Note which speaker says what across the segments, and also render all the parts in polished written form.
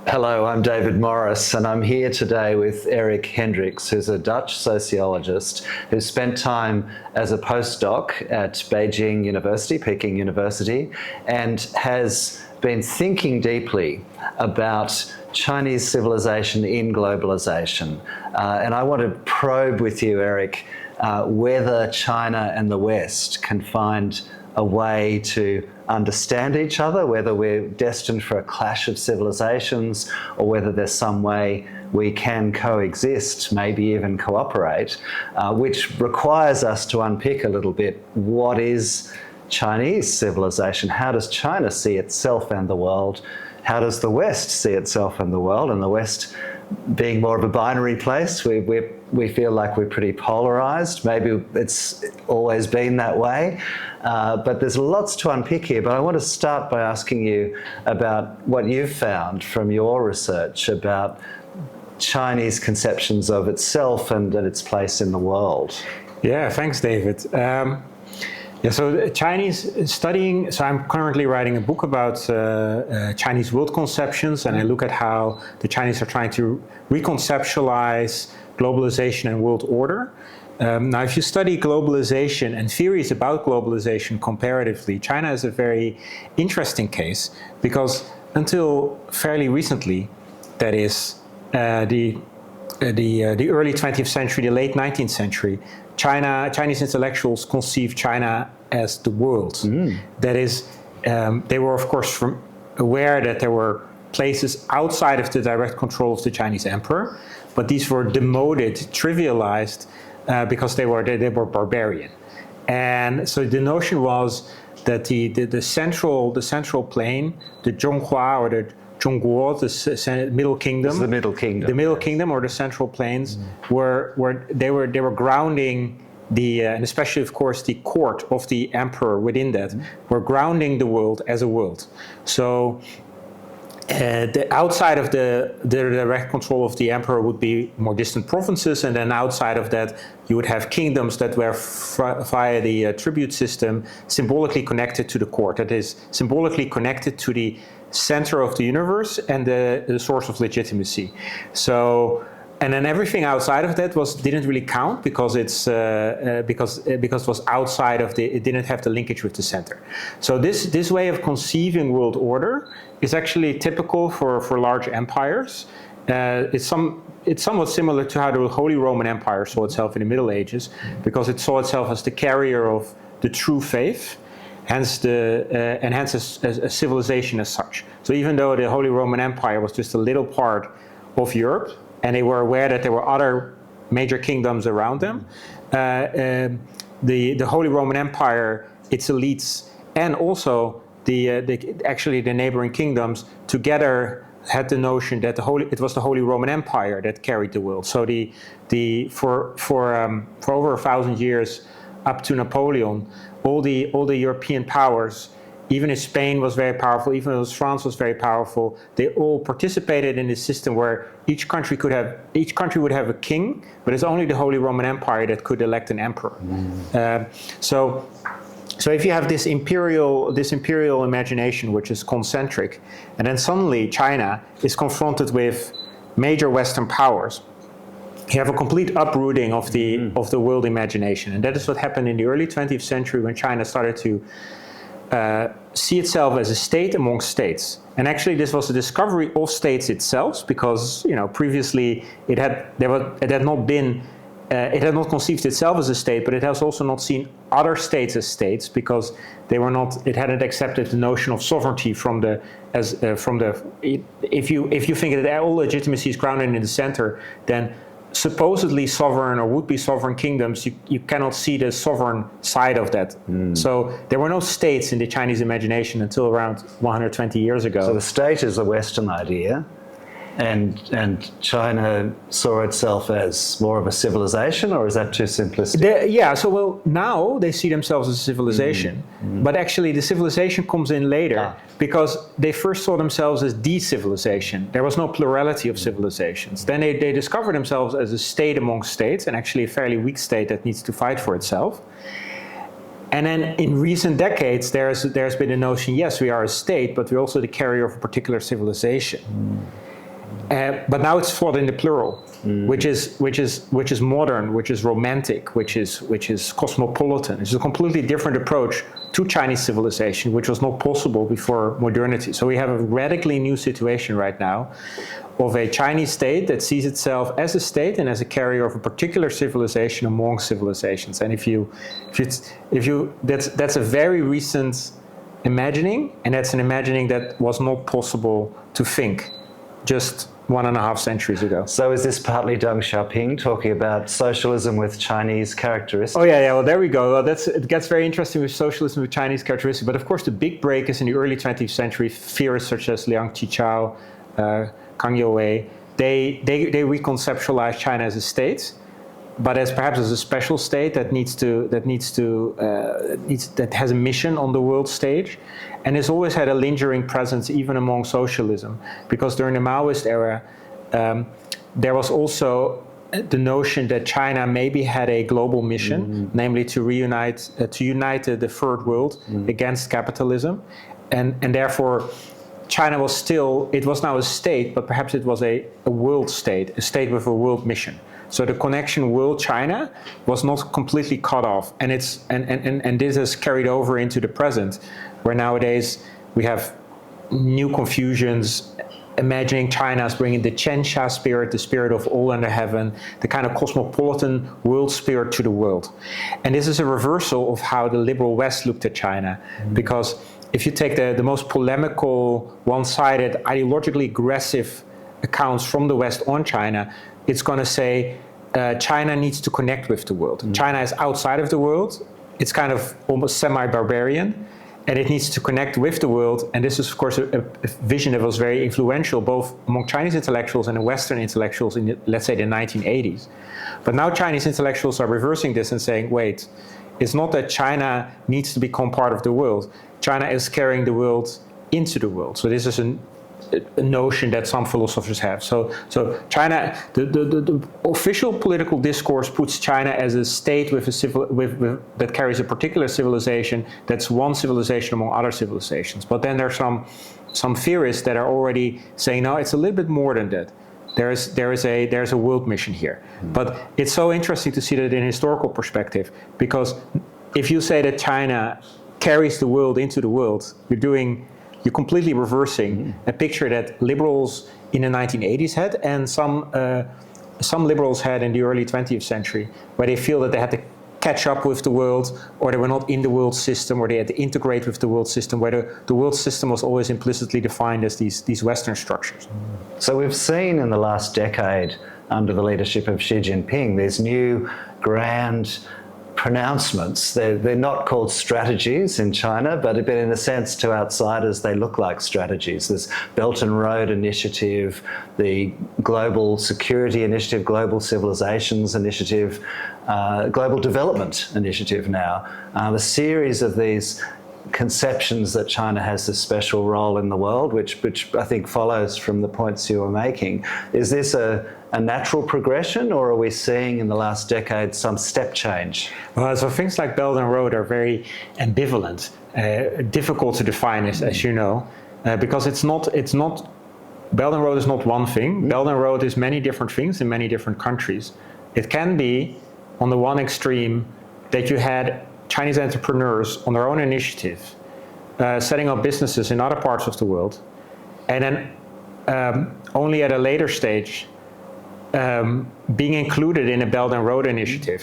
Speaker 1: Hello, I'm David Morris, and I'm here today with Eric Hendricks, who's a Dutch sociologist who spent time as a postdoc at Beijing University, Peking University, and has been thinking deeply about Chinese civilization in globalization. And I want to probe with you, Eric, whether China and the West can find a way to understand each other, whether we're destined for a clash of civilizations or whether there's some way we can coexist, maybe even cooperate, which requires us to unpick a little bit what is Chinese civilization? How does China see itself and the world? How does the West see itself and the world? And the West being more of a binary place, we feel like we're pretty polarized. Maybe it's always been that way. But there's lots to unpick here. But I want to start by asking you about what you've found from your research about Chinese conceptions of itself and its place in the world.
Speaker 2: Yeah, thanks, David. So Chinese studying, so I'm currently writing a book about Chinese world conceptions, and I look at how the Chinese are trying to reconceptualize globalization and world order. Now, if you study globalization and theories about globalization comparatively, China is a very interesting case because until fairly recently, that is the early 20th century, the late 19th century, Chinese intellectuals conceived China as the world. That is, they were of course aware that there were places outside of the direct control of the Chinese emperor, but these were demoted, trivialized, because they were barbarian. And so the notion was that the central plain, the Zhonghua or the Zhongguo, the Middle Kingdom, the Middle Kingdom or the Central Plains, were grounding and especially of course the court of the emperor within that, were grounding the world as a world. So the outside of the direct control of the emperor would be more distant provinces, and then outside of that you would have kingdoms that were via the tribute system symbolically connected to the court, that is symbolically connected to the center of the universe and the source of legitimacy. So, and then everything outside of that didn't really count because it was outside of it didn't have the linkage with the center. So this way of conceiving world order is actually typical for large empires. It's somewhat similar to how the Holy Roman Empire saw itself in the Middle Ages, because it saw itself as the carrier of the true faith, hence a civilization as such. So even though the Holy Roman Empire was just a little part of Europe, and they were aware that there were other major kingdoms around them, the Holy Roman Empire, its elites, and also the neighboring kingdoms together had the notion that it was the Holy Roman Empire that carried the world. So for over 1,000 years up to Napoleon, all the European powers, even if Spain was very powerful, even if France was very powerful, they all participated in this system where each country would have a king, but it's only the Holy Roman Empire that could elect an emperor. So if you have this imperial imagination, which is concentric, and then suddenly China is confronted with major Western powers, you have a complete uprooting of the world imagination. And that is what happened in the early 20th century when China started to see itself as a state among states. And actually this was a discovery of states itself, because previously it had not conceived itself as a state, but it has also not seen other states as states, because it hadn't accepted the notion of sovereignty if you think that all legitimacy is grounded in the center, then supposedly sovereign or would-be sovereign kingdoms, you cannot see the sovereign side of that. So there were no states in the Chinese imagination until around 120 years ago.
Speaker 1: So the state is a Western idea, and China saw itself as more of a civilization, or is that too simplistic?
Speaker 2: Now they see themselves as a civilization, but actually the civilization comes in later because they first saw themselves as de-civilization. There was no plurality of civilizations. Then they discovered themselves as a state among states, and actually a fairly weak state that needs to fight for itself. And then in recent decades, there's been a notion, yes, we are a state, but we're also the carrier of a particular civilization. But now it's thought in the plural, which is modern, which is romantic, which is cosmopolitan. It's a completely different approach to Chinese civilization, which was not possible before modernity. So we have a radically new situation right now of a Chinese state that sees itself as a state and as a carrier of a particular civilization among civilizations. And that's a very recent imagining, and that's an imagining that was not possible to think just 1.5 centuries ago.
Speaker 1: So is this partly Deng Xiaoping talking about socialism with Chinese characteristics?
Speaker 2: Oh yeah, well there we go. Well, it gets very interesting with socialism with Chinese characteristics. But of course the big break is in the early 20th century. Theorists such as Liang Qichao, Kang Youwei, they reconceptualize China as a state, but as perhaps as a special state that has a mission on the world stage, and has always had a lingering presence even among socialism, because during the Maoist era, there was also the notion that China maybe had a global mission, namely to unite the third world against capitalism, and therefore China was now a state, but perhaps it was a world state, a state with a world mission. So the connection world-China was not completely cut off, and this has carried over into the present, where nowadays we have new confusions, imagining China as bringing the Qianxia spirit, the spirit of all under heaven, the kind of cosmopolitan world spirit to the world. And this is a reversal of how the liberal West looked at China, because if you take the most polemical, one-sided, ideologically aggressive accounts from the West on China, it's going to say China needs to connect with the world. China is outside of the world. It's kind of almost semi-barbarian, and it needs to connect with the world. And this is, of course, a vision that was very influential both among Chinese intellectuals and Western intellectuals in, let's say, the 1980s. But now Chinese intellectuals are reversing this and saying, wait, it's not that China needs to become part of the world. China is carrying the world into the world. So this is a notion that some philosophers have. So China, the official political discourse puts China as a state with that carries a particular civilization, that's one civilization among other civilizations. But then there's some theorists that are already saying, no, it's a little bit more than that. There's a world mission here. But it's so interesting to see that in historical perspective, because if you say that China carries the world into the world, you're completely reversing a picture that liberals in the 1980s had, and some liberals had in the early 20th century, where they feel that they had to catch up with the world, or they were not in the world system, or they had to integrate with the world system, where the world system was always implicitly defined as these Western structures.
Speaker 1: So we've seen in the last decade, under the leadership of Xi Jinping, these new grand pronouncements. They're not called strategies in China, but in a sense to outsiders they look like strategies. This Belt and Road Initiative, the Global Security Initiative, Global Civilizations Initiative, Global Development Initiative now. A series of these conceptions that China has this special role in the world, which I think follows from the points you were making. Is this a natural progression, or are we seeing in the last decade some step change?
Speaker 2: Well, so things like Belt and Road are very ambivalent, difficult to define, as you know, because it's not. Belt and Road is not one thing. Belt and Road is many different things in many different countries. It can be, on the one extreme, that you had Chinese entrepreneurs on their own initiative, setting up businesses in other parts of the world, and then only at a later stage being included in a Belt and Road Initiative,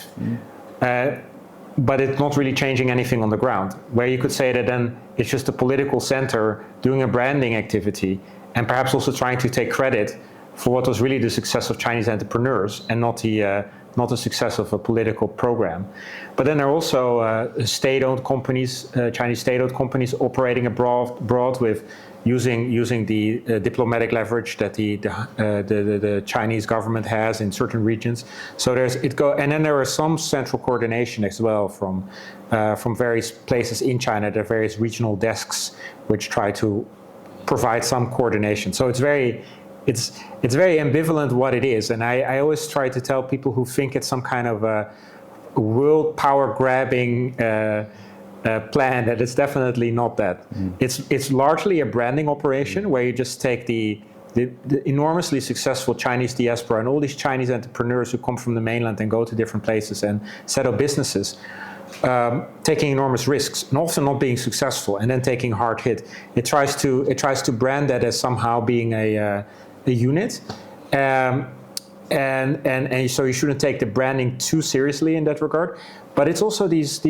Speaker 2: but it's not really changing anything on the ground, where you could say that then it's just a political center doing a branding activity, and perhaps also trying to take credit for what was really the success of Chinese entrepreneurs and not the success of a political program. But then there are also state-owned companies, Chinese state-owned companies operating abroad with using the diplomatic leverage that the Chinese government has in certain regions. So and then there is some central coordination as well from various places in China. There are various regional desks which try to provide some coordination. So it's very ambivalent what it is, and I always try to tell people who think it's some kind of a world power grabbing plan that it's definitely not that. It's largely a branding operation where you just take the the enormously successful Chinese diaspora and all these Chinese entrepreneurs who come from the mainland and go to different places and set up businesses, taking enormous risks and often not being successful, and then taking a hard hit. It tries to brand that as somehow being a unit, and so you shouldn't take the branding too seriously in that regard. But it's also these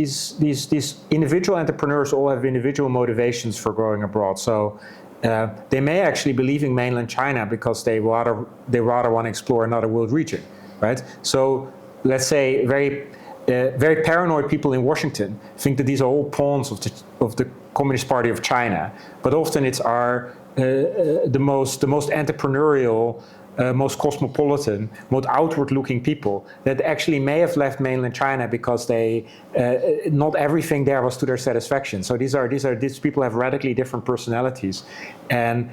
Speaker 2: individual entrepreneurs all have individual motivations for growing abroad. So they may actually be leaving mainland China because they rather want to explore another world region, right? So let's say very paranoid people in Washington think that these are all pawns of the Communist Party of China, but often it's the most entrepreneurial, most cosmopolitan, most outward-looking people that actually may have left mainland China because they not everything there was to their satisfaction. So these people have radically different personalities, and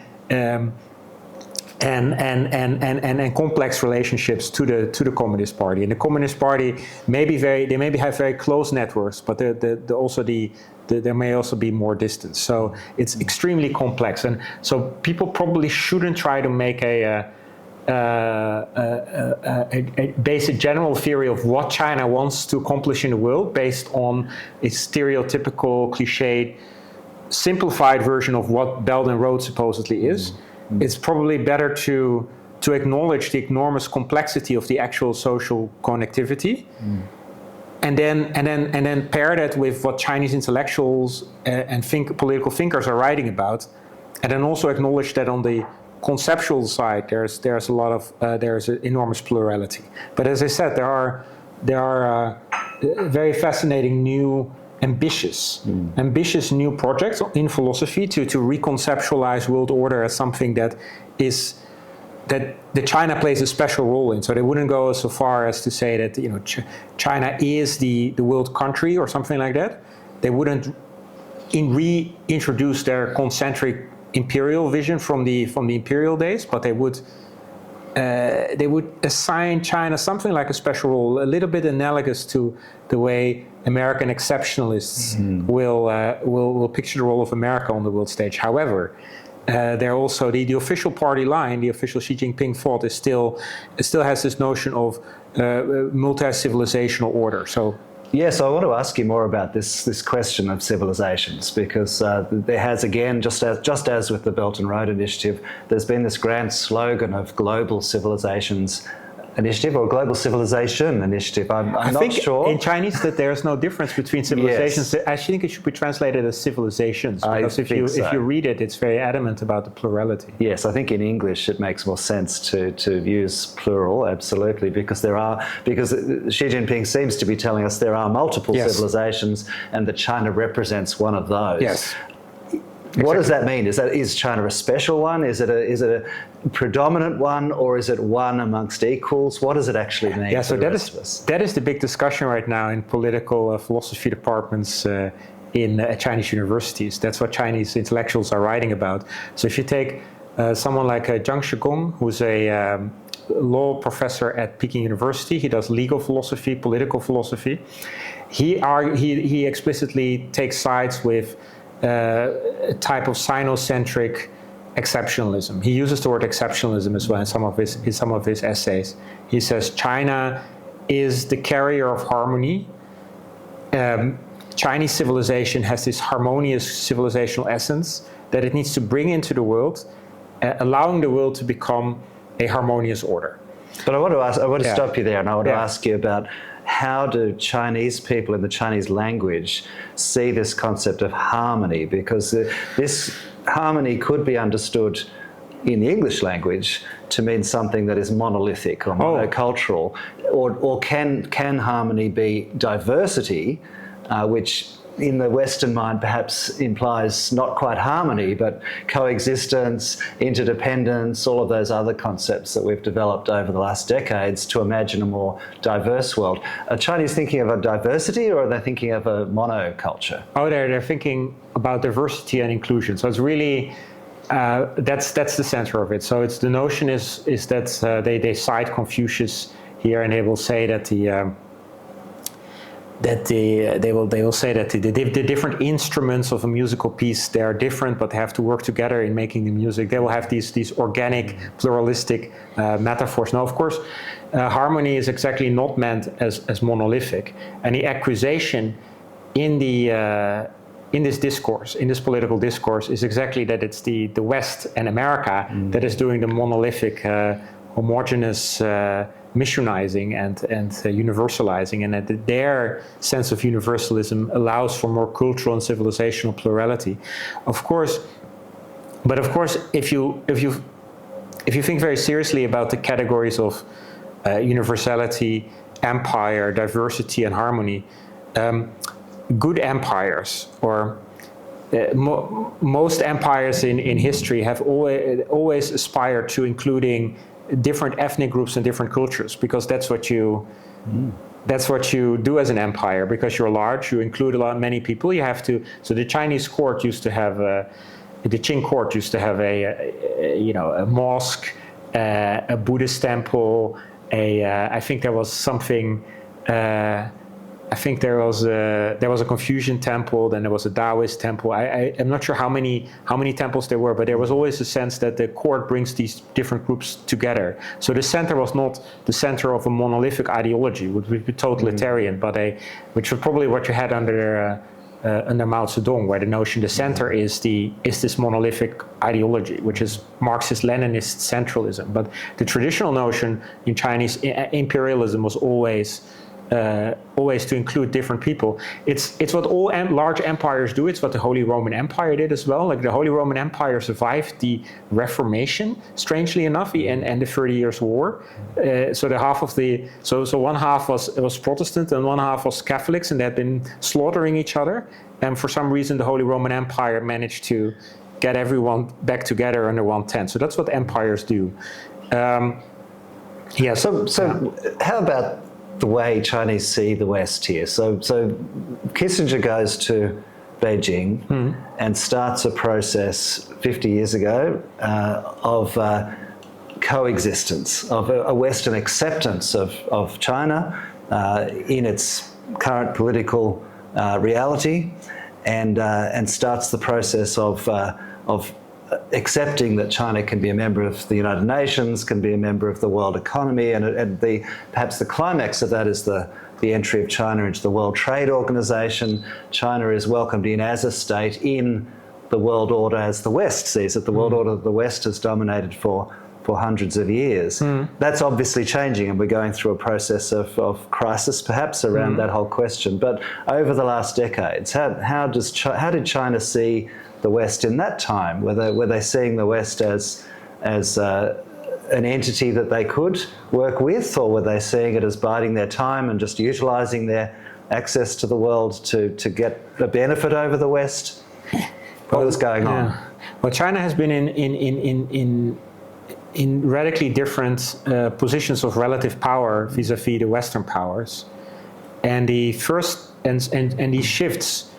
Speaker 2: complex relationships to the Communist Party. And the Communist Party may have very close networks, but there may also be more distance. So it's extremely complex, and so people probably shouldn't try to make a basic general theory of what China wants to accomplish in the world based on a stereotypical, cliched, simplified version of what Belt and Road supposedly is. Mm-hmm. It's probably better to acknowledge the enormous complexity of the actual social connectivity, and then pair that with what Chinese intellectuals and political thinkers are writing about, and then also acknowledge that on the conceptual side there's an enormous plurality. But as I said, there are very fascinating new ambitious new projects in philosophy to reconceptualize world order as something that the China plays a special role in. So they wouldn't go so far as to say that China is the world country or something like that. They wouldn't reintroduce their concentric imperial vision from the imperial days, but they would assign China something like a special role, a little bit analogous to the way American exceptionalists will picture the role of America on the world stage. However, they're also the official party line, the official Xi Jinping thought it still has this notion of multi-civilizational order. So.
Speaker 1: Yes, I want to ask you more about this question of civilizations, because there has, again, just as with the Belt and Road Initiative, there's been this grand slogan of global civilizations initiative or global civilization initiative. I'm not sure.
Speaker 2: In Chinese that there's no difference between civilizations. Yes. I think it should be translated as civilizations, because if you read it, it's very adamant about the plurality.
Speaker 1: Yes, I think in English it makes more sense to use plural, absolutely, because Xi Jinping seems to be telling us there are multiple civilizations, and that China represents one of those.
Speaker 2: Yes.
Speaker 1: What does that mean? Is China a special one? Is it a predominant one, or is it one amongst equals? What does it actually mean?
Speaker 2: Yeah, so that is the big discussion right now in political philosophy departments in Chinese universities. That's what Chinese intellectuals are writing about. So if you take someone like Zhang Shigong, who's a law professor at Peking University, he does legal philosophy, political philosophy. He explicitly takes sides with a type of sinocentric exceptionalism. He uses the word exceptionalism as well in some of his essays. He says China is the carrier of harmony. Chinese civilization has this harmonious civilizational essence that it needs to bring into the world, allowing the world to become a harmonious order.
Speaker 1: But I want to stop you there, and I want to ask you about how do Chinese people in the Chinese language see this concept of harmony? Because this harmony could be understood in the English language to mean something that is monolithic or monocultural, or can harmony be diversity, which in the Western mind perhaps implies not quite harmony, but coexistence, interdependence, all of those other concepts that we've developed over the last decades to imagine a more diverse world. Are Chinese thinking of a diversity, or are they thinking of a monoculture?
Speaker 2: Oh, they're thinking about diversity and inclusion. So it's really, that's the center of it. So it's the notion is that they cite Confucius here, and they will say that that they will say that the different instruments of a musical piece, they are different, but they have to work together in making the music. They will have these organic, pluralistic metaphors. Now, of course, harmony is exactly not meant as monolithic, and the accusation in this discourse, in this political discourse, is exactly that it's the West and America that is doing the monolithic, homogeneous missionizing and universalizing, and that their sense of universalism allows for more cultural and civilizational plurality. Of course, if you think very seriously about the categories of universality, empire, diversity, and harmony, good empires, or most empires in history, have always aspired to including different ethnic groups and different cultures, because that's what you do as an empire. Because you're large, you include many people. You have to. So the Chinese court used to have the Qing court used to have a mosque, a Buddhist temple, I think there was something. I think there was a Confucian temple, then there was a Taoist temple. I'm not sure how many temples there were, but there was always a sense that the court brings these different groups together. So the center was not the center of a monolithic ideology, which would be totalitarian, but which was probably what you had under Mao Zedong, where the notion the center is this monolithic ideology, which is Marxist-Leninist centralism. But the traditional notion in Chinese imperialism was always to include different people. It's what all large empires do. It's what the Holy Roman Empire did as well. Like the Holy Roman Empire survived the Reformation, strangely enough, and the 30 Years' War. So one half was Protestant and one half was Catholics, and they had been slaughtering each other. And for some reason, the Holy Roman Empire managed to get everyone back together under one tent. So that's what empires do.
Speaker 1: So how about the way Chinese see the West here? So Kissinger goes to Beijing and starts a process 50 years ago of coexistence, of a Western acceptance of China in its current political reality, and starts the process of accepting that China can be a member of the United Nations, can be a member of the world economy, and perhaps the climax of that is the entry of China into the World Trade Organization. China is welcomed in as a state in the world order as the West sees it. The world order of the West has dominated for hundreds of years. That's obviously changing, and we're going through a process of crisis perhaps around that whole question. But over the last decades, how did China see the West in that time? Were they seeing the West as an entity that they could work with, or were they seeing it as biding their time and just utilising their access to the world to get a benefit over the West? What was going on?
Speaker 2: Well, China has been in radically different positions of relative power vis-a-vis the Western powers, and these shifts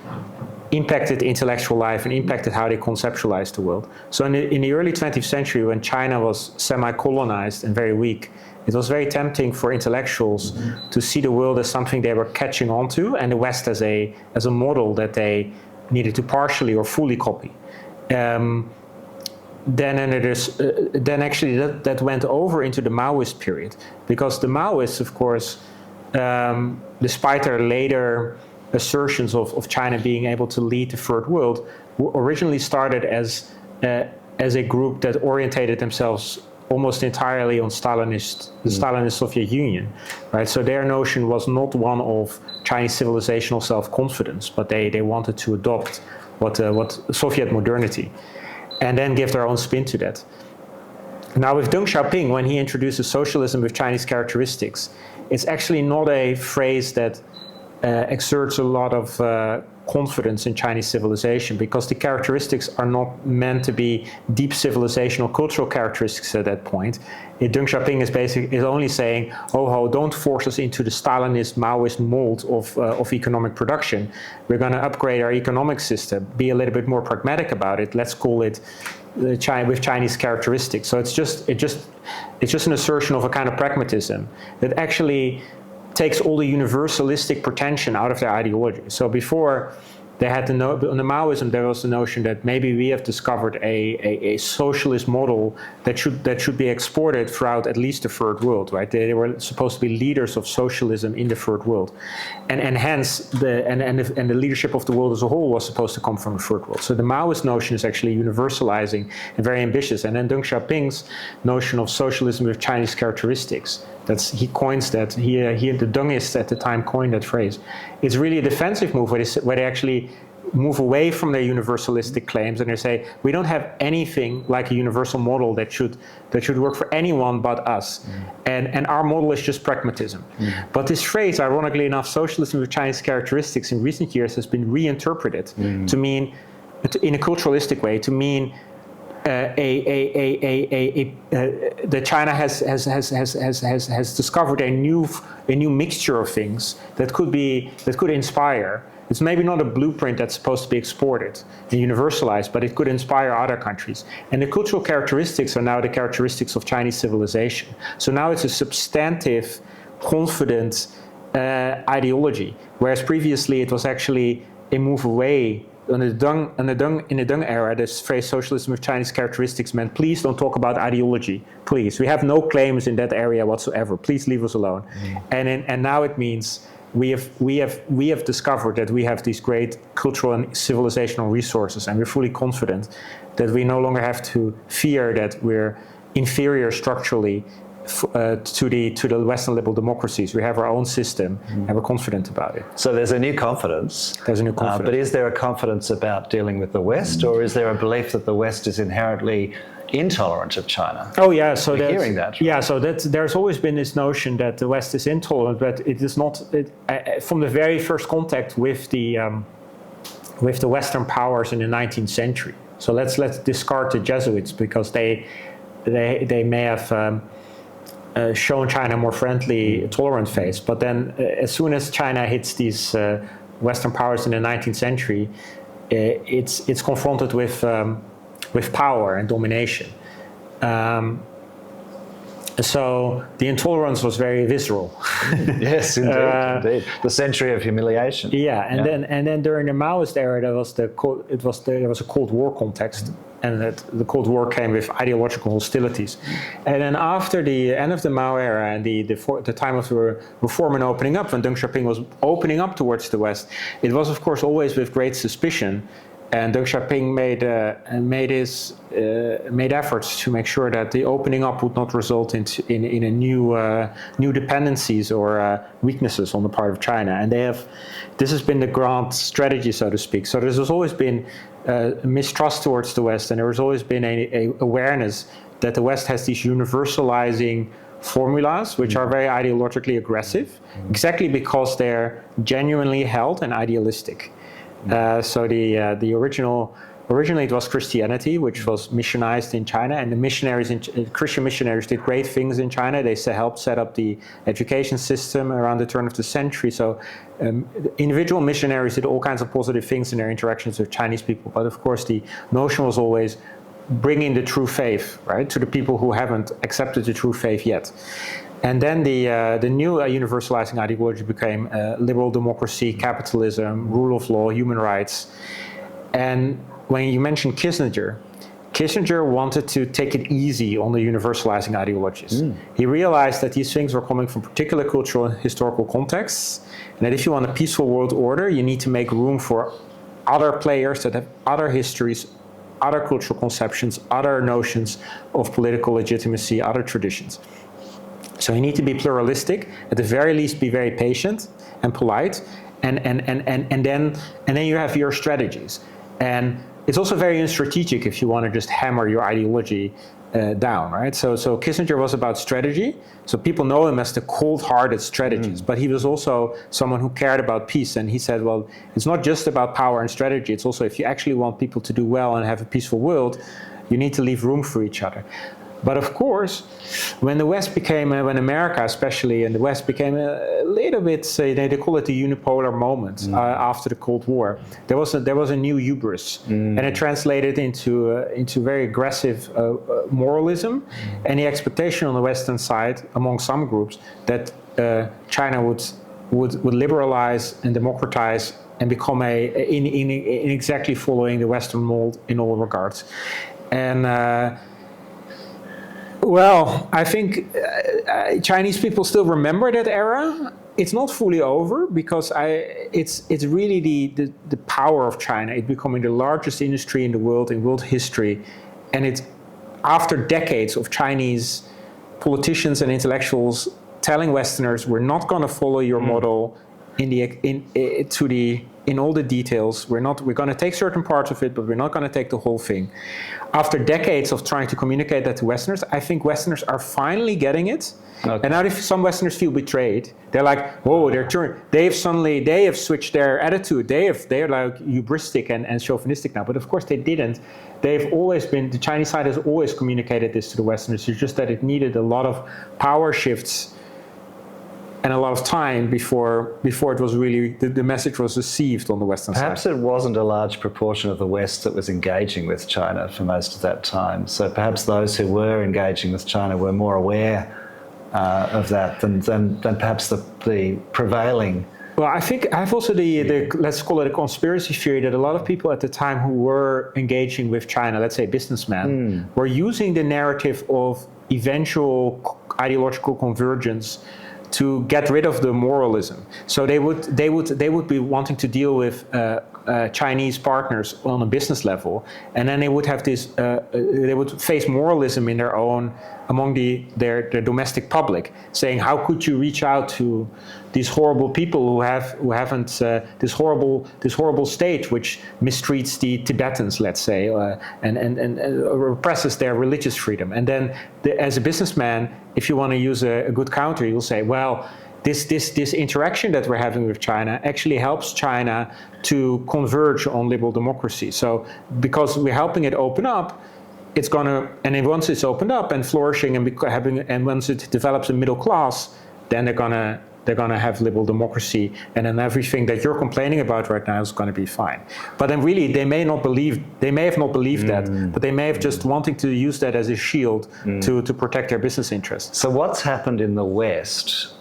Speaker 2: impacted intellectual life and impacted how they conceptualized the world. So in the early 20th century, when China was semi-colonized and very weak, it was very tempting for intellectuals to see the world as something they were catching on to, and the West as a model that they needed to partially or fully copy. Then actually that went over into the Maoist period, because the Maoists, of course, despite their later assertions of China being able to lead the third world, originally started as a group that orientated themselves almost entirely on the Stalinist Soviet Union, right? So their notion was not one of Chinese civilizational self-confidence, but they wanted to adopt what Soviet modernity, and then give their own spin to that. Now with Deng Xiaoping, when he introduces socialism with Chinese characteristics, it's actually not a phrase that exerts a lot of confidence in Chinese civilization, because the characteristics are not meant to be deep civilizational cultural characteristics at that point. Deng Xiaoping is only saying, don't force us into the Stalinist, Maoist mold of economic production. We're going to upgrade our economic system, be a little bit more pragmatic about it. Let's call it with Chinese characteristics. So it's just an assertion of a kind of pragmatism that actually takes all the universalistic pretension out of their ideology. So before they had on the Maoism, there was the notion that maybe we have discovered a socialist model that should be exported throughout at least the third world, right? They were supposed to be leaders of socialism in the third world, and hence the leadership of the world as a whole was supposed to come from the third world. So the Maoist notion is actually universalizing and very ambitious. And then Deng Xiaoping's notion of socialism with Chinese characteristics. He coins that. The Dengists at the time coined that phrase. It's really a defensive move where they actually move away from their universalistic claims and they say we don't have anything like a universal model that should work for anyone but us, and our model is just pragmatism. But this phrase, ironically enough, socialism with Chinese characteristics, in recent years has been reinterpreted to mean, in a culturalistic way, to mean that China has discovered a new mixture of things that could inspire. It's maybe not a blueprint that's supposed to be exported and universalized, but it could inspire other countries. And the cultural characteristics are now the characteristics of Chinese civilization. So now it's a substantive, confident ideology, whereas previously it was actually a move away. In the Deng era, this phrase socialism with Chinese characteristics meant please don't talk about ideology. Please, we have no claims in that area whatsoever. Please leave us alone. And now it means we have discovered that we have these great cultural and civilizational resources, and we're fully confident that we no longer have to fear that we're inferior structurally to the Western liberal democracies. We have our own system, and we're confident about it.
Speaker 1: So there's a new confidence.
Speaker 2: There's a new confidence.
Speaker 1: But is there a confidence about dealing with the West, or is there a belief that the West is inherently intolerant of China?
Speaker 2: Oh yeah, so
Speaker 1: we're hearing that. Right?
Speaker 2: Yeah, so there's always been this notion that the West is intolerant, but it is not. From the very first contact with the Western powers in the 19th century. So let's discard the Jesuits because they may have. Shown China a more friendly, tolerant face. But then as soon as China hits these Western powers in the 19th century, it's confronted with power and domination. So the intolerance was very visceral.
Speaker 1: Yes, indeed. The century of humiliation.
Speaker 2: Yeah, and then during the Maoist era, there was a Cold War context, and that the Cold War came with ideological hostilities. And then after the end of the Mao era and the time of the reform and opening up, when Deng Xiaoping was opening up towards the West, it was of course always with great suspicion. And Deng Xiaoping made efforts to make sure that the opening up would not result in a new dependencies or weaknesses on the part of China. And this has been the grand strategy, so to speak. So there's always been mistrust towards the West, and there has always been a awareness that the West has these universalizing formulas which are very ideologically aggressive, exactly because they're genuinely held and idealistic. So the originally it was Christianity, which was missionized in China, and the Christian missionaries did great things in China. They helped set up the education system around the turn of the century. So individual missionaries did all kinds of positive things in their interactions with Chinese people. But of course, the notion was always bringing the true faith, right, to the people who haven't accepted the true faith yet. And then the new universalizing ideology became liberal democracy, capitalism, rule of law, human rights. And when you mentioned Kissinger wanted to take it easy on the universalizing ideologies. He realized that these things were coming from particular cultural and historical contexts, and that if you want a peaceful world order, you need to make room for other players that have other histories, other cultural conceptions, other notions of political legitimacy, other traditions. So you need to be pluralistic, at the very least be very patient and polite, and then you have your strategies. And it's also very unstrategic if you want to just hammer your ideology down, right? So Kissinger was about strategy. So people know him as the cold-hearted strategist, but he was also someone who cared about peace. And he said, well, it's not just about power and strategy. It's also if you actually want people to do well and have a peaceful world, you need to leave room for each other. But of course, when the West became, when America especially and the West became a little bit, say, they call it the unipolar moment after the Cold War, there was a new hubris, and it translated into very aggressive moralism, and the expectation on the Western side among some groups that China would liberalize and democratize and become in exactly following the Western mold in all regards. And well, I think Chinese people still remember that era. It's not fully over because it's really the power of China. It's becoming the largest industry in the world, in world history, and it's after decades of Chinese politicians and intellectuals telling Westerners, we're not going to follow your model in all the details. We're going to take certain parts of it, but we're not going to take the whole thing. After decades of trying to communicate that to Westerners, I think Westerners are finally getting it. Okay. And now if some Westerners feel betrayed, they're like, whoa, they have switched their attitude. They're like hubristic and chauvinistic now. But of course they didn't. The Chinese side has always communicated this to the Westerners. It's just that it needed a lot of power shifts and a lot of time before it was really, the message was received on the Western side.
Speaker 1: Perhaps it wasn't a large proportion of the West that was engaging with China for most of that time. So perhaps those who were engaging with China were more aware of that than perhaps the prevailing.
Speaker 2: Well, I think I have also the let's call it a conspiracy theory that a lot of people at the time who were engaging with China, let's say businessmen, were using the narrative of eventual ideological convergence to get rid of the moralism. So they would be wanting to deal with Chinese partners on a business level, and then they would have this. They would face moralism in their own among their domestic public, saying, "How could you reach out to these horrible people who haven't this horrible state which mistreats the Tibetans, let's say, and represses their religious freedom?" And then, as a businessman, if you want to use a good counter, you'll say, "Well, this interaction that we're having with China actually helps China to converge on liberal democracy. So because we're helping it open up, it's gonna, and then once it's opened up and flourishing and once it develops a middle class, then they're gonna have liberal democracy, and then everything that you're complaining about right now is gonna be fine." But then really they may have not believed that, but they may have just wanting to use that as a shield to protect their business interests.
Speaker 1: So what's happened in the West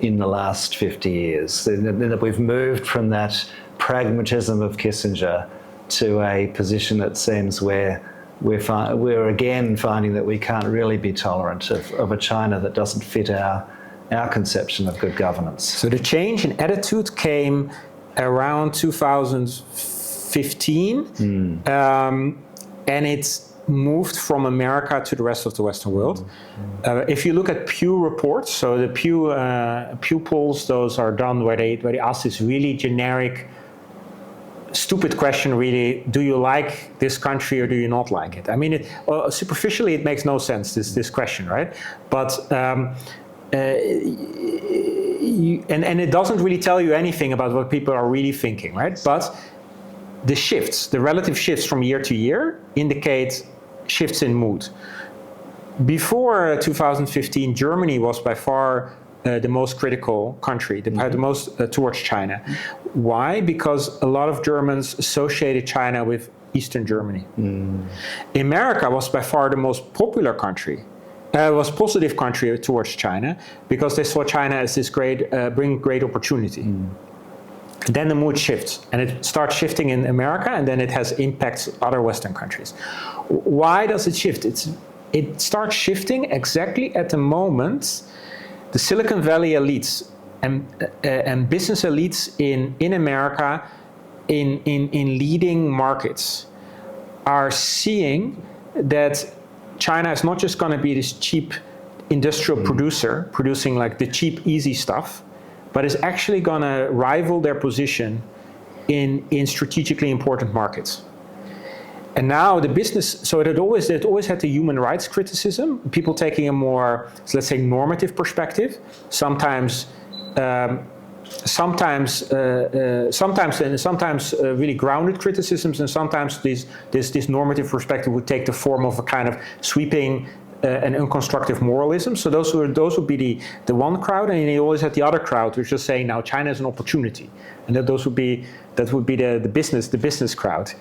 Speaker 1: in the last 50 years? That we've moved from that pragmatism of Kissinger to a position that seems where we're again finding that we can't really be tolerant of a China that doesn't fit our conception of good governance.
Speaker 2: So the change in attitude came around 2015, and it's moved from America to the rest of the Western world. If you look at Pew reports, so the Pew polls, those are done where they ask this really generic, stupid question, really: do you like this country or do you not like it? I mean, superficially it makes no sense, this question, right? But and it doesn't really tell you anything about what people are really thinking, right? But the relative shifts from year to year indicate shifts in mood. Before 2015, Germany was by far the most critical country, the most towards China. Why? Because a lot of Germans associated China with Eastern Germany. America was by far the most popular country. Was positive country towards China because they saw China as this bring great opportunity. Then the mood shifts, and it starts shifting in America, and then it has impacts other Western countries. Why does it shift? It starts shifting exactly at the moment the Silicon Valley elites and business elites in America in leading markets are seeing that China is not just going to be this cheap industrial producer producing like the cheap, easy stuff, but is actually going to rival their position in strategically important markets. And now the business, so it always had the human rights criticism, people taking a more, let's say, normative perspective, sometimes really grounded criticisms, and sometimes this normative perspective would take the form of a kind of sweeping an unconstructive moralism. So those would be the one crowd, and you always had the other crowd, which was saying now China is an opportunity, and that would be the business crowd.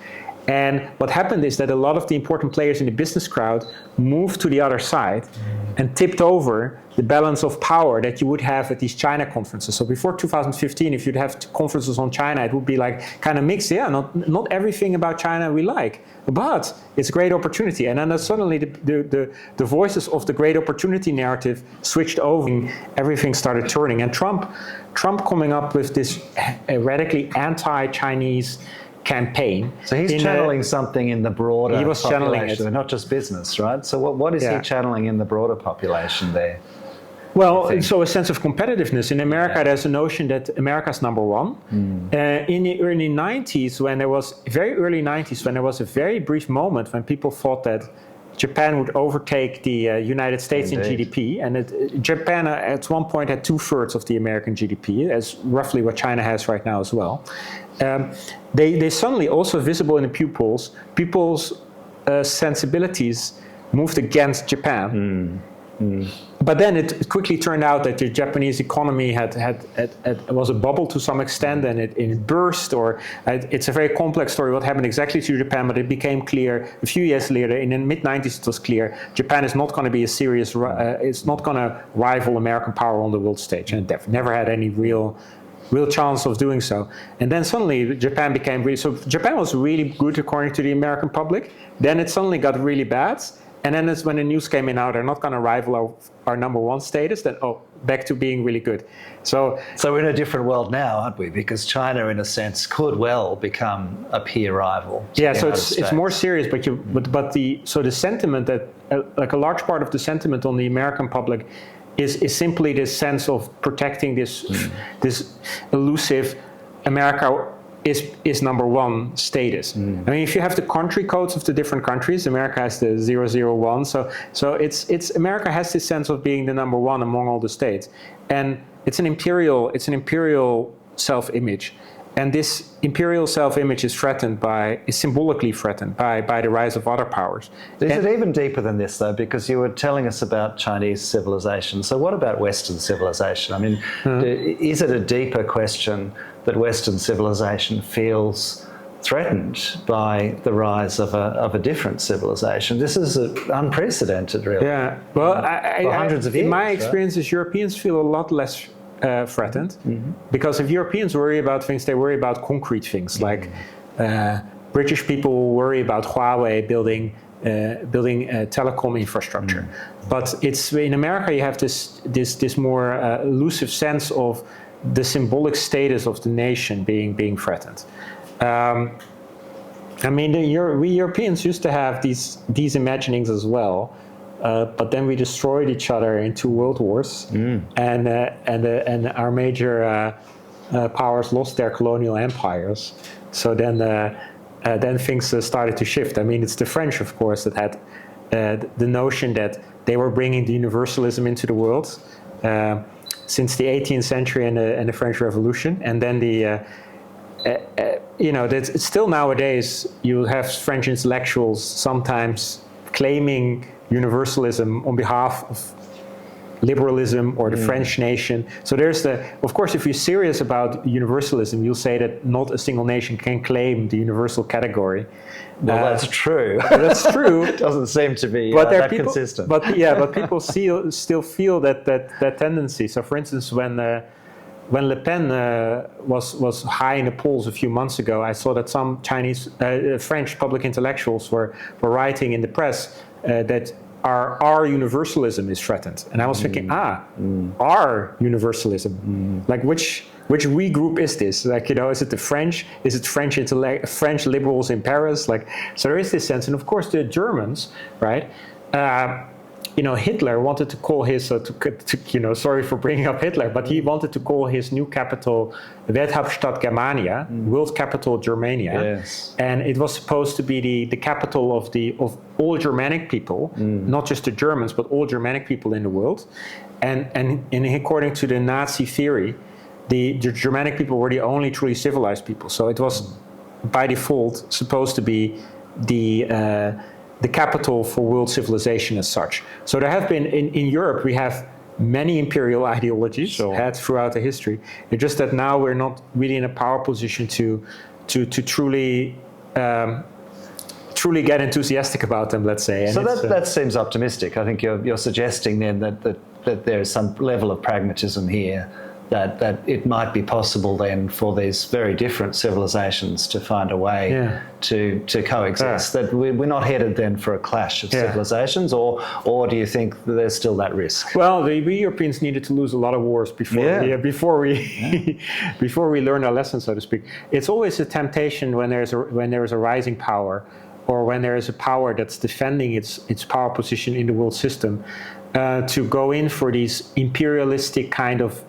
Speaker 2: And what happened is that a lot of the important players in the business crowd moved to the other side and tipped over the balance of power that you would have at these China conferences. So before 2015, if you'd have conferences on China, it would be like kind of mixed. Yeah, not everything about China we like, but it's a great opportunity. And then suddenly the voices of the great opportunity narrative switched over, and everything started turning. And Trump coming up with this radically anti-Chinese campaign.
Speaker 1: So he's channeling something in the broader population,
Speaker 2: it.
Speaker 1: Not just business, right? So what is he channeling in the broader population there?
Speaker 2: Well, so a sense of competitiveness. In America, there's a notion that America's number one. In the early 90s, when there was a very brief moment when people thought that Japan would overtake the United States in GDP, and Japan at one point had 2/3 of the American GDP, as roughly what China has right now as well. They suddenly, also visible in the people's sensibilities moved against Japan. But then it quickly turned out that the Japanese economy was a bubble to some extent, and it burst. It's a very complex story what happened exactly to Japan, but it became clear a few years later. In the mid-90s, it was clear Japan is not going to be it's not going to rival American power on the world stage, and they've never had any real chance of doing so. And then suddenly Japan became Japan was really good according to the American public. Then it suddenly got really bad. And then it's when the news came in, now they're not going to rival our number one status, then back to being really good. So
Speaker 1: we're in a different world now, aren't we? Because China, in a sense, could well become a peer rival.
Speaker 2: Yeah, so it's more serious, but the sentiment that like a large part of the sentiment on the American public is simply this sense of protecting this elusive America is number one status. I mean, if you have the country codes of the different countries, America has the 001. So it's America has this sense of being the number one among all the states, and it's an imperial self-image, and this imperial self-image is symbolically threatened by the rise of other powers.
Speaker 1: Is it even deeper than this, though? Because you were telling us about Chinese civilization. So what about Western civilization? I mean, is it a deeper question that Western civilization feels threatened by the rise of a different civilization? This is unprecedented, really.
Speaker 2: Yeah. Well,
Speaker 1: for hundreds of years.
Speaker 2: In my experiences, Europeans feel a lot less threatened, because if Europeans worry about things, they worry about concrete things, like British people worry about Huawei building telecom infrastructure. But it's in America you have this more elusive sense of the symbolic status of the nation being threatened. I mean, we Europeans used to have these imaginings as well, but then we destroyed each other in 2 world wars, and our major powers lost their colonial empires. So then things started to shift. I mean, it's the French, of course, that had the notion that they were bringing the universalism into the world since the 18th century and the French Revolution, and then it's still nowadays you have French intellectuals sometimes claiming universalism on behalf of liberalism or the French nation. So of course, if you're serious about universalism, you'll say that not a single nation can claim the universal category.
Speaker 1: Well, that's true.
Speaker 2: That's true.
Speaker 1: It doesn't seem to be consistent.
Speaker 2: But people still feel that tendency. So, for instance, when Le Pen was high in the polls a few months ago, I saw that some French public intellectuals were writing in the press that our universalism is threatened. And I was thinking, our universalism? Like which we group is this? Like, is it the French? Is it French liberals in Paris? Like, so there is this sense. And of course the Germans, right? Hitler wanted to call his, sorry for bringing up Hitler, but he wanted to call his new capital Welthauptstadt Germania, world capital Germania. Yes. And it was supposed to be the capital of all Germanic people, not just the Germans, but all Germanic people in the world. And according to the Nazi theory, the Germanic people were the only truly civilized people. So it was by default supposed to be the the capital for world civilization as such. So there have been, in Europe, we have many imperial ideologies had throughout the history. It's just that now we're not really in a power position to truly get enthusiastic about them, let's say. And
Speaker 1: so that seems optimistic. I think you're suggesting then that there is some level of pragmatism here, that it might be possible then for these very different civilizations to find a way to coexist, that we're not headed then for a clash of civilizations, or do you think that there's still that risk?
Speaker 2: Well, we Europeans needed to lose a lot of wars before we learn our lesson, so to speak. It's always a temptation when there is a rising power, or when there is a power that's defending its power position in the world system, to go in for these imperialistic kind of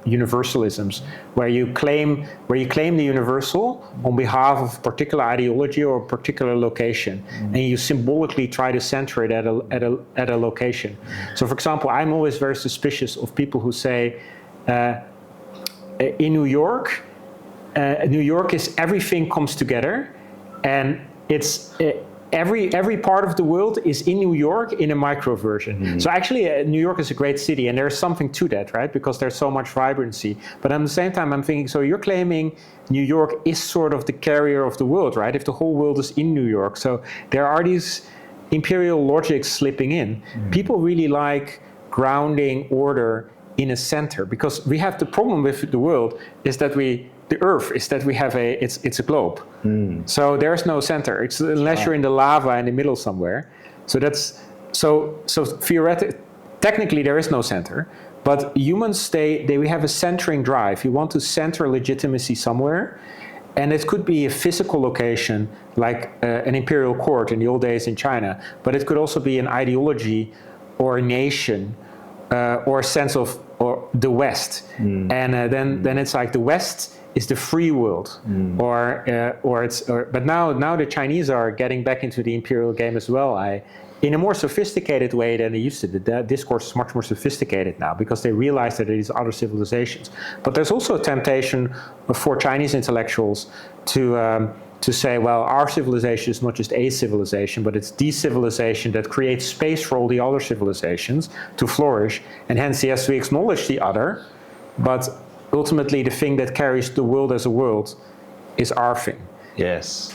Speaker 2: universalisms, where you claim the universal on behalf of a particular ideology or a particular location, and you symbolically try to center it at a location. So, for example, I'm always very suspicious of people who say, in New York is everything comes together, and it's every part of the world is in New York in a micro version. So actually, New York is a great city, and there's something to that, right? Because there's so much vibrancy. But at the same time, I'm thinking, so you're claiming New York is sort of the carrier of the world, right? If the whole world is in New York. So there are these imperial logics slipping in. People really like grounding order in a center, because we have the problem with the world is that the Earth is that we have it's a globe. So there's no center. It's unless you're in the lava in the middle somewhere. So that's so technically there is no center. But humans we have a centering drive. You want to center legitimacy somewhere, and it could be a physical location like an imperial court in the old days in China. But it could also be an ideology or a nation or a sense of or the West. And then it's like the West is the free world, but now the Chinese are getting back into the imperial game as well. In a more sophisticated way than they used to. The discourse is much more sophisticated now because they realize that there is other civilizations. But there's also a temptation for Chinese intellectuals to say, well, our civilization is not just a civilization, but it's the civilization that creates space for all the other civilizations to flourish. And hence, yes, we acknowledge the other, but ultimately the thing that carries the world as a world is our thing.
Speaker 1: Yes.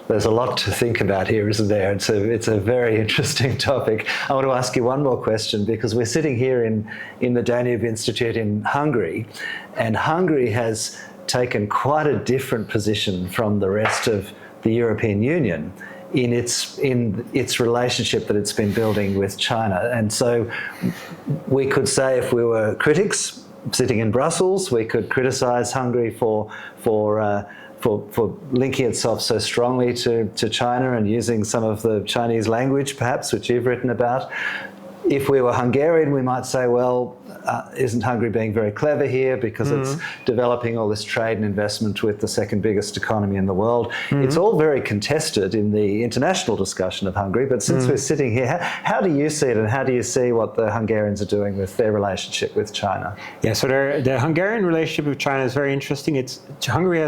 Speaker 1: There's a lot to think about here, isn't there? It's a very interesting topic. I want to ask you one more question, because we're sitting here in the Danube Institute in Hungary, and Hungary has taken quite a different position from the rest of the European Union in its relationship that it's been building with China. And so we could say, if we were critics sitting in Brussels, we could criticize Hungary for linking itself so strongly to China and using some of the Chinese language, perhaps, which you've written about. If we were Hungarian, we might say, well, isn't Hungary being very clever here because it's developing all this trade and investment with the second biggest economy in the world? It's all very contested in the international discussion of Hungary, but since we're sitting here, how do you see it, and how do you see what the Hungarians are doing with their relationship with China?
Speaker 2: Yeah, so the Hungarian relationship with China is very interesting. Hungary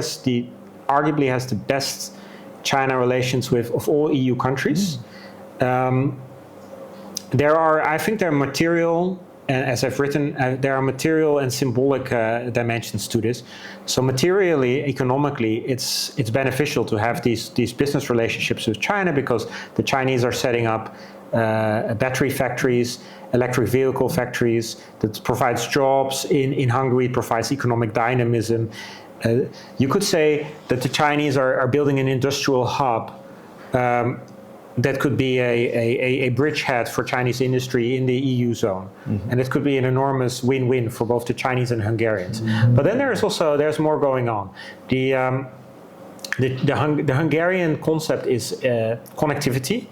Speaker 2: arguably has the best China relations of all EU countries. There are material, as I've written, there are material and symbolic dimensions to this. So materially, economically, it's beneficial to have these business relationships with China, because the Chinese are setting up battery factories, electric vehicle factories that provides jobs in Hungary, it provides economic dynamism. You could say that the Chinese are building an industrial hub that could be a bridgehead for Chinese industry in the EU zone. And it could be an enormous win-win for both the Chinese and Hungarians. But then there's more going on. The Hungarian concept is connectivity.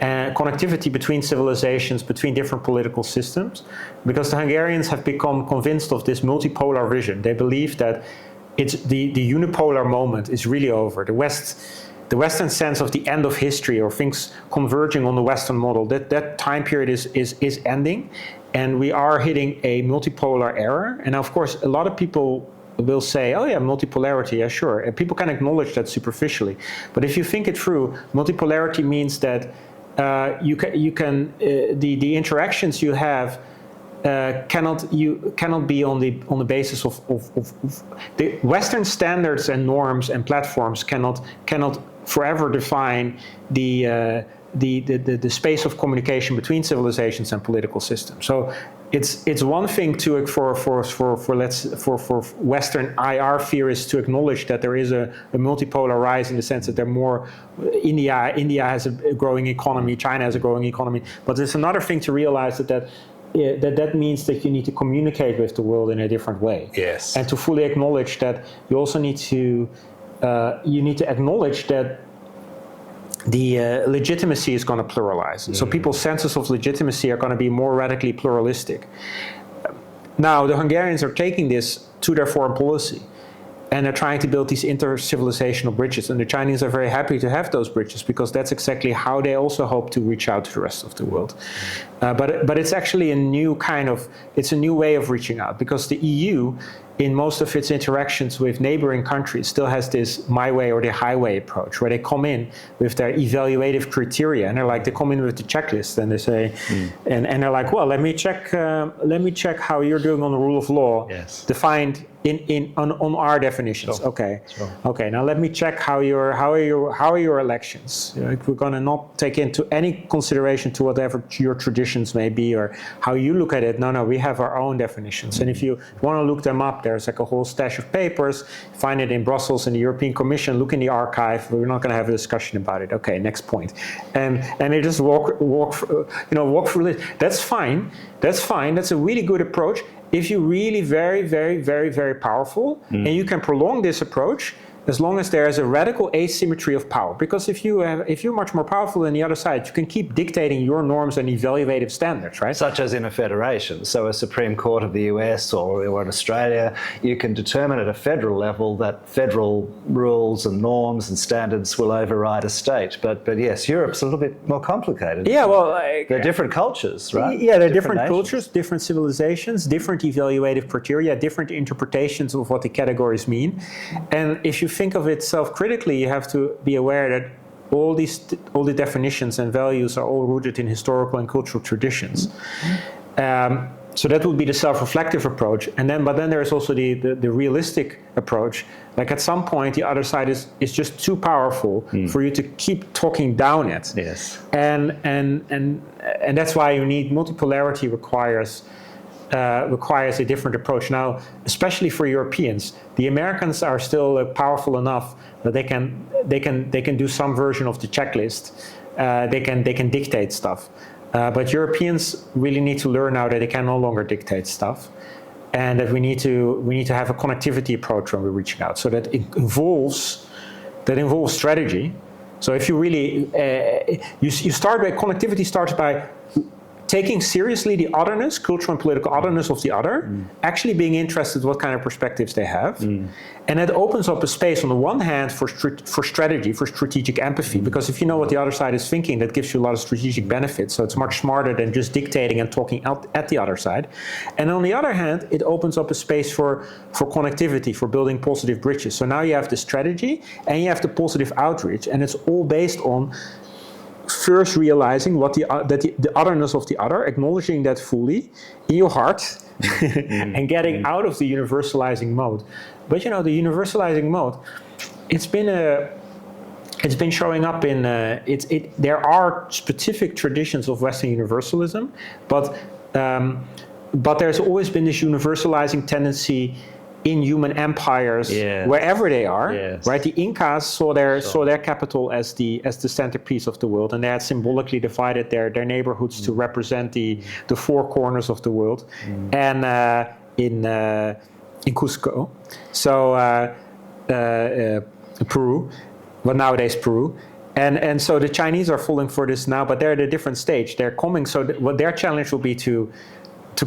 Speaker 2: Connectivity between civilizations, between different political systems, because the Hungarians have become convinced of this multipolar vision. They believe that it's the unipolar moment is really over. The Western sense of the end of history, or things converging on the Western model, that time period is ending, and we are hitting a multipolar era. And of course, a lot of people will say, oh yeah, multipolarity, yeah, sure. And people can acknowledge that superficially. But if you think it through, multipolarity means that the interactions you have cannot be on the basis of the Western standards and norms and platforms cannot forever define the space of communication between civilizations and political systems. So it's one thing for Western IR theorists to acknowledge that there is a multipolar rise in the sense that there are more. India has a growing economy, China has a growing economy, but there's another thing to realize that means that you need to communicate with the world in a different way.
Speaker 1: Yes.
Speaker 2: And to fully acknowledge that, you also need to acknowledge that the legitimacy is going to pluralize. So people's senses of legitimacy are going to be more radically pluralistic. Now, the Hungarians are taking this to their foreign policy, and they're trying to build these inter-civilizational bridges. And the Chinese are very happy to have those bridges, because that's exactly how they also hope to reach out to the rest of the world. But it's actually a new way of reaching out, because the EU, in most of its interactions with neighboring countries, still has this my way or the highway approach, where they come in with their evaluative criteria, and they come in with the checklist, and they say, and they're like, well, let me check how you're doing on the rule of law, defined on our definitions. Sure. Okay. Now let me check how are your elections. We're going to not take into any consideration to whatever your traditions may be or how you look at it. No, we have our own definitions. And if you want to look them up, there's a whole stash of papers. Find it in Brussels in the European Commission. Look in the archive. We're not going to have a discussion about it. Okay, next point. And they just walk through it. That's fine. That's a really good approach. If you're really very, very, very, very powerful, and you can prolong this approach, as long as there is a radical asymmetry of power. Because if you're much more powerful than the other side, you can keep dictating your norms and evaluative standards, right?
Speaker 1: Such as in a federation. So a Supreme Court of the US or in Australia, you can determine at a federal level that federal rules and norms and standards will override a state. But yes, Europe's a little bit more complicated.
Speaker 2: Yeah, well,
Speaker 1: they're different cultures, right?
Speaker 2: Yeah, they're different cultures, different civilizations, different evaluative criteria, different interpretations of what the categories mean. And if you think of it self-critically, you have to be aware that all the definitions and values are all rooted in historical and cultural traditions. So that would be the self-reflective approach. But then there's also the realistic approach. Like at some point, the other side is just too powerful for you to keep talking down it.
Speaker 1: Yes.
Speaker 2: And that's why you need multipolarity requires a different approach. Now, especially for Europeans, the Americans are still powerful enough that they can do some version of the checklist. They can dictate stuff. But Europeans really need to learn now that they can no longer dictate stuff, and that we need to have a connectivity approach when we're reaching out. So that involves strategy. So if you really connectivity starts by taking seriously the otherness, cultural and political otherness of the other, actually being interested in what kind of perspectives they have. And it opens up a space on the one hand for strategy, for strategic empathy, because if you know what the other side is thinking, that gives you a lot of strategic benefits. So it's much smarter than just dictating and talking out at the other side. And on the other hand, it opens up a space for connectivity, for building positive bridges. So now you have the strategy and you have the positive outreach, and it's all based on first realizing the otherness of the other, acknowledging that fully in your heart, and getting out of the universalizing mode. But the universalizing mode, it's been showing up in there are specific traditions of Western universalism, but there's always been this universalizing tendency in human empires, wherever they are, right? The Incas saw their capital as the centerpiece of the world, and they had symbolically divided their neighborhoods to represent the four corners of the world, and in Cusco, so Peru, but nowadays Peru. And so the Chinese are falling for this now, but they're at a different stage. They're coming. So what their challenge will be to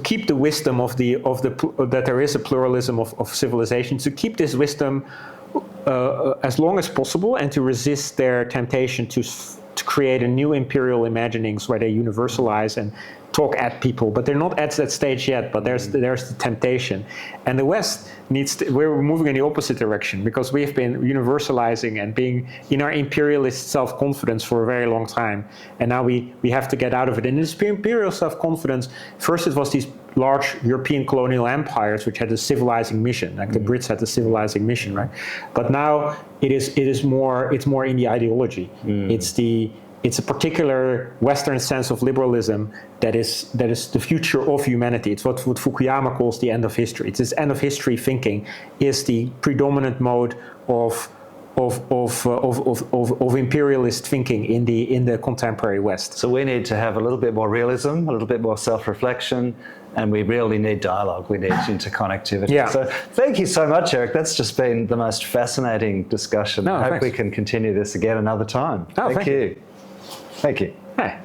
Speaker 2: keep the wisdom that there is a pluralism of civilization, to keep this wisdom as long as possible, and to resist their temptation to create a new imperial imaginings where they universalize and talk at people, but they're not at that stage yet. But there's the temptation, and the West we're moving in the opposite direction because we've been universalizing and being in our imperialist self-confidence for a very long time, and now we have to get out of it. And this imperial self-confidence, first it was these large European colonial empires which had a civilizing mission, like the Brits had the civilizing mission, right? But now it's more in the ideology. It's a particular Western sense of liberalism that is the future of humanity. It's what Fukuyama calls the end of history. It's this end of history thinking is the predominant mode of imperialist thinking in the contemporary West.
Speaker 1: So we need to have a little bit more realism, a little bit more self-reflection, and we really need dialogue. We need interconnectivity.
Speaker 2: Yeah.
Speaker 1: So thank you so much, Eric. That's just been the most fascinating discussion.
Speaker 2: No,
Speaker 1: I hope
Speaker 2: thanks.
Speaker 1: we can continue this again another time.
Speaker 2: Oh, thank you.
Speaker 1: Thank you.
Speaker 2: Hey.